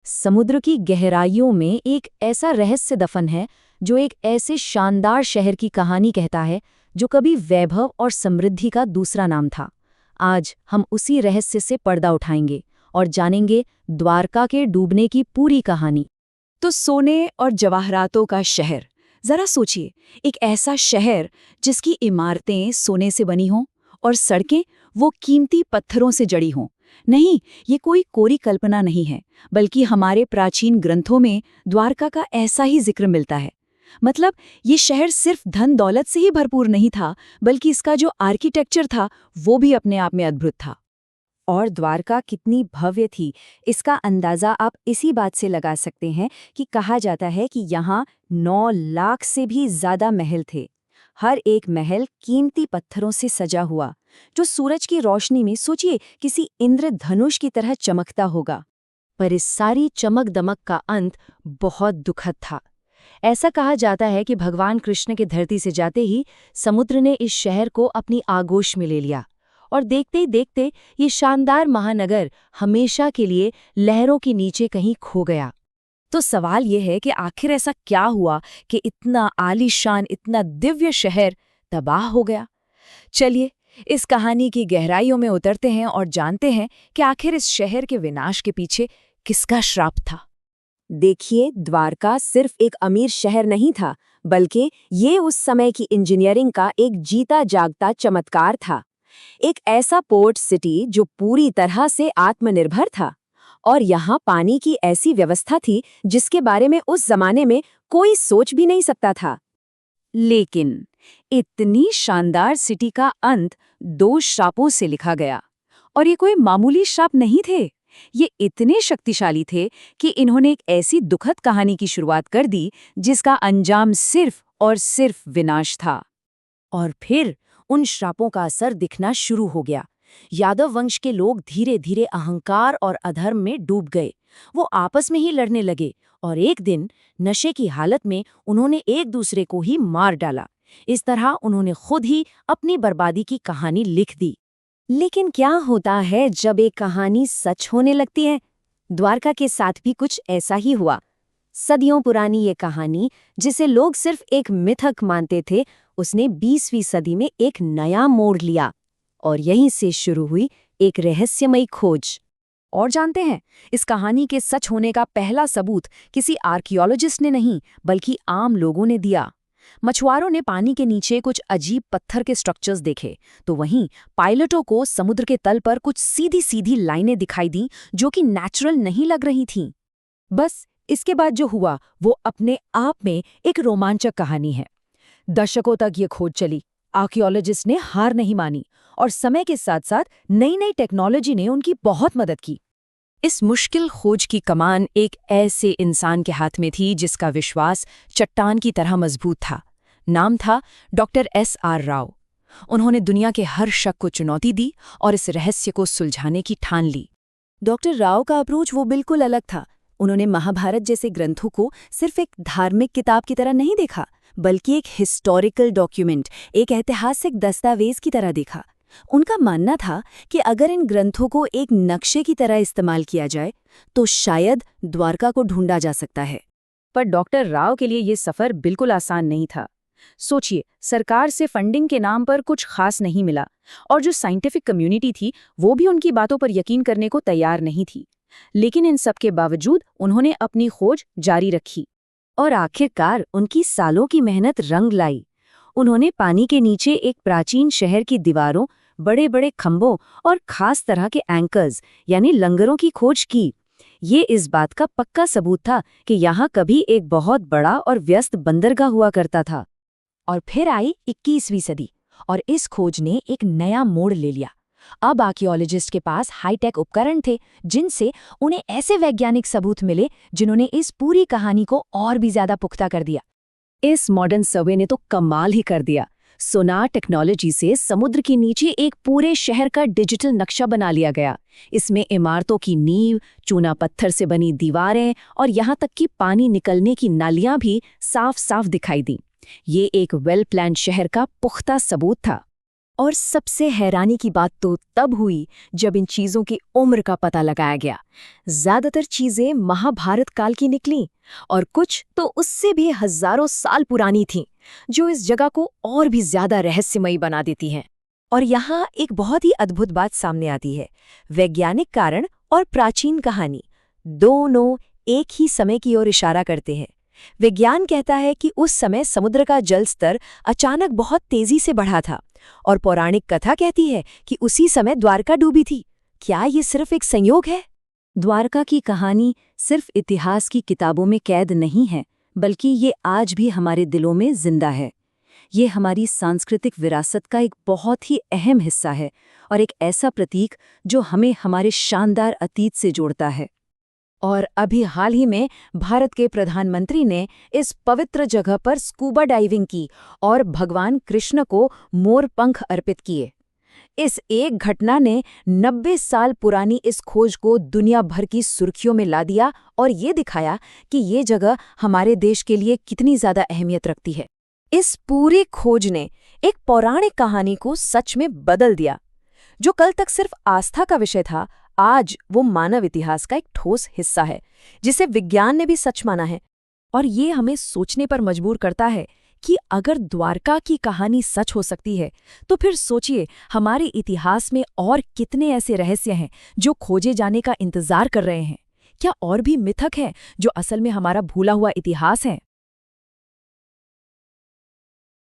समुद्र की गहराइयों में एक ऐसा रहस्य दफन है जो एक ऐसे शानदार शहर की कहानी कहता है जो कभी वैभव और समृद्धि का दूसरा नाम था। आज हम उसी रहस्य से पर्दा उठाएंगे और जानेंगे द्वारका के डूबने की पूरी कहानी। तो सोने और जवाहरातों का शहर। जरा सोचिए, एक ऐसा शहर जिसकी इमारतें सोने से बनी हों और सड़कें वो कीमती पत्थरों से जड़ी हों। नहीं, ये कोई कोरी कल्पना नहीं है, बल्कि हमारे प्राचीन ग्रंथों में द्वारका का ऐसा ही जिक्र मिलता है। मतलब ये शहर सिर्फ धन दौलत से ही भरपूर नहीं था, बल्कि इसका जो आर्किटेक्चर था वो भी अपने आप में अद्भुत था। और द्वारका कितनी भव्य थी, इसका अंदाजा आप इसी बात से लगा सकते हैं कि कहा जाता है कि यहाँ 9 लाख से भी ज्यादा महल थे। हर एक महल कीमती पत्थरों से सजा हुआ, जो सूरज की रोशनी में सोचिए किसी इंद्रधनुष की तरह चमकता होगा। पर इस सारी चमक दमक का अंत बहुत दुखद था। ऐसा कहा जाता है कि भगवान कृष्ण के धरती से जाते ही समुद्र ने इस शहर को अपनी आगोश में ले लिया और देखते ही देखते ये शानदार महानगर हमेशा के लिए लहरों के नीचे कहीं खो गया। तो सवाल ये है कि आखिर ऐसा क्या हुआ कि इतना आलीशान, इतना दिव्य शहर तबाह हो गया। चलिए इस कहानी की गहराइयों में उतरते हैं और जानते हैं कि आखिर इस शहर के विनाश के पीछे किसका श्राप था। देखिए, द्वारका सिर्फ एक अमीर शहर नहीं था, बल्कि ये उस समय की इंजीनियरिंग का एक जीता जागता चमत्कार था। एक ऐसा पोर्ट सिटी जो पूरी तरह से आत्मनिर्भर था, और यहाँ पानी की ऐसी व्यवस्था थी जिसके बारे में उस जमाने में कोई सोच भी नहीं सकता था। लेकिन इतनी शानदार सिटी का अंत 2 श्रापों से लिखा गया। और ये कोई मामूली श्राप नहीं थे, ये इतने शक्तिशाली थे कि इन्होंने एक ऐसी दुखद कहानी की शुरुआत कर दी जिसका अंजाम सिर्फ और सिर्फ विनाश था। और फिर उन श्रापों का असर दिखना शुरू हो गया। यादव वंश के लोग धीरे धीरे अहंकार और अधर्म में डूब गए। वो आपस में ही लड़ने लगे और एक दिन नशे की हालत में उन्होंने एक दूसरे को ही मार डाला। इस तरह उन्होंने खुद ही अपनी बर्बादी की कहानी लिख दी। लेकिन क्या होता है जब एक कहानी सच होने लगती है? द्वारका के साथ भी कुछ ऐसा ही हुआ। सदियों पुरानी ये कहानी, जिसे लोग सिर्फ एक मिथक मानते थे, उसने 20वीं सदी में एक नया मोड़ लिया और यहीं से शुरू हुई एक रहस्यमयी खोज। और जानते हैं, इस कहानी के सच होने का पहला सबूत किसी आर्कियोलॉजिस्ट ने नहीं, बल्कि आम लोगों ने दिया। मछुआरों ने पानी के नीचे कुछ अजीब पत्थर के स्ट्रक्चर्स देखे, तो वहीं पायलटों को समुद्र के तल पर कुछ सीधी सीधी लाइनें दिखाई दी जो कि नेचुरल नहीं लग रही थीं। बस इसके बाद जो हुआ वो अपने आप में एक रोमांचक कहानी है। दशकों तक ये खोज चली, आर्कियोलॉजिस्ट ने हार नहीं मानी और समय के साथ साथ नई नई टेक्नोलॉजी ने उनकी बहुत मदद की। इस मुश्किल खोज की कमान एक ऐसे इंसान के हाथ में थी जिसका विश्वास चट्टान की तरह मजबूत था। नाम था डॉक्टर SR राव। उन्होंने दुनिया के हर शक को चुनौती दी और इस रहस्य को सुलझाने की ठान ली। डॉक्टर राव का अप्रोच वो बिल्कुल अलग था। उन्होंने महाभारत जैसे ग्रंथों को सिर्फ एक धार्मिक किताब की तरह नहीं देखा, बल्कि एक हिस्टोरिकल डॉक्यूमेंट, एक ऐतिहासिक दस्तावेज की तरह देखा। उनका मानना था कि अगर इन ग्रंथों को एक नक्शे की तरह इस्तेमाल किया जाए तो शायद द्वारका को ढूंढा जा सकता है। पर डॉक्टर राव के लिए ये सफर बिल्कुल आसान नहीं था। सोचिए, सरकार से फंडिंग के नाम पर कुछ खास नहीं मिला और जो साइंटिफिक कम्युनिटी थी वो भी उनकी बातों पर यकीन करने को तैयार नहीं थी। लेकिन इन सब के बावजूद उन्होंने अपनी खोज जारी रखी और आखिरकार उनकी सालों की मेहनत रंग लाई। उन्होंने पानी के नीचे एक प्राचीन शहर की दीवारों, बड़े बड़े खंभों और खास तरह के एंकर्स यानी लंगरों की खोज की। ये इस बात का पक्का सबूत था कि यहाँ कभी एक बहुत बड़ा और व्यस्त बंदरगाह हुआ करता था। और फिर आई 21वीं सदी और इस खोज ने एक नया मोड़ ले लिया। अब आर्कियोलॉजिस्ट के पास हाईटेक उपकरण थे जिनसे उन्हें ऐसे वैज्ञानिक सबूत मिले जिन्होंने इस पूरी कहानी को और भी ज्यादा पुख्ता कर दिया। इस मॉडर्न सर्वे ने तो कमाल ही कर दिया। सोनार टेक्नोलॉजी से समुद्र के नीचे एक पूरे शहर का डिजिटल नक्शा बना लिया गया। इसमें इमारतों की नींव, चूना पत्थर से बनी दीवारें और यहाँ तक कि पानी निकलने की नालियां भी साफ साफ दिखाई दी। ये एक वेल प्लान्ड शहर का पुख्ता सबूत था। और सबसे हैरानी की बात तो तब हुई जब इन चीजों की उम्र का पता लगाया गया। ज्यादातर चीजें महाभारत काल की निकलीं और कुछ तो उससे भी हजारों साल पुरानी थीं, जो इस जगह को और भी ज्यादा रहस्यमयी बना देती हैं। और यहाँ एक बहुत ही अद्भुत बात सामने आती है। वैज्ञानिक कारण और प्राचीन कहानी दोनों एक ही समय की ओर इशारा करते हैं। विज्ञान कहता है कि उस समय समुद्र का जल स्तर अचानक बहुत तेजी से बढ़ा था, और पौराणिक कथा कहती है कि उसी समय द्वारका डूबी थी। क्या ये सिर्फ एक संयोग है? द्वारका की कहानी सिर्फ इतिहास की किताबों में कैद नहीं है, बल्कि ये आज भी हमारे दिलों में जिंदा है। ये हमारी सांस्कृतिक विरासत का एक बहुत ही अहम हिस्सा है और एक ऐसा प्रतीक जो हमें हमारे शानदार अतीत से जोड़ता है। और अभी हाल ही में भारत के प्रधानमंत्री ने इस पवित्र जगह पर स्कूबा डाइविंग की और भगवान कृष्ण को मोर पंख अर्पित किए। इस एक घटना ने 90 साल पुरानी इस खोज को दुनिया भर की सुर्खियों में ला दिया और ये दिखाया कि ये जगह हमारे देश के लिए कितनी ज्यादा अहमियत रखती है। इस पूरी खोज ने एक पौराणिक कहानी को सच में बदल दिया। जो कल तक सिर्फ आस्था का विषय था, आज वो मानव इतिहास का एक ठोस हिस्सा है, जिसे विज्ञान ने भी सच माना है। और ये हमें सोचने पर मजबूर करता है कि अगर द्वारका की कहानी सच हो सकती है, तो फिर सोचिए हमारे इतिहास में और कितने ऐसे रहस्य हैं जो खोजे जाने का इंतजार कर रहे हैं। क्या और भी मिथक है जो असल में हमारा भूला हुआ इतिहास है?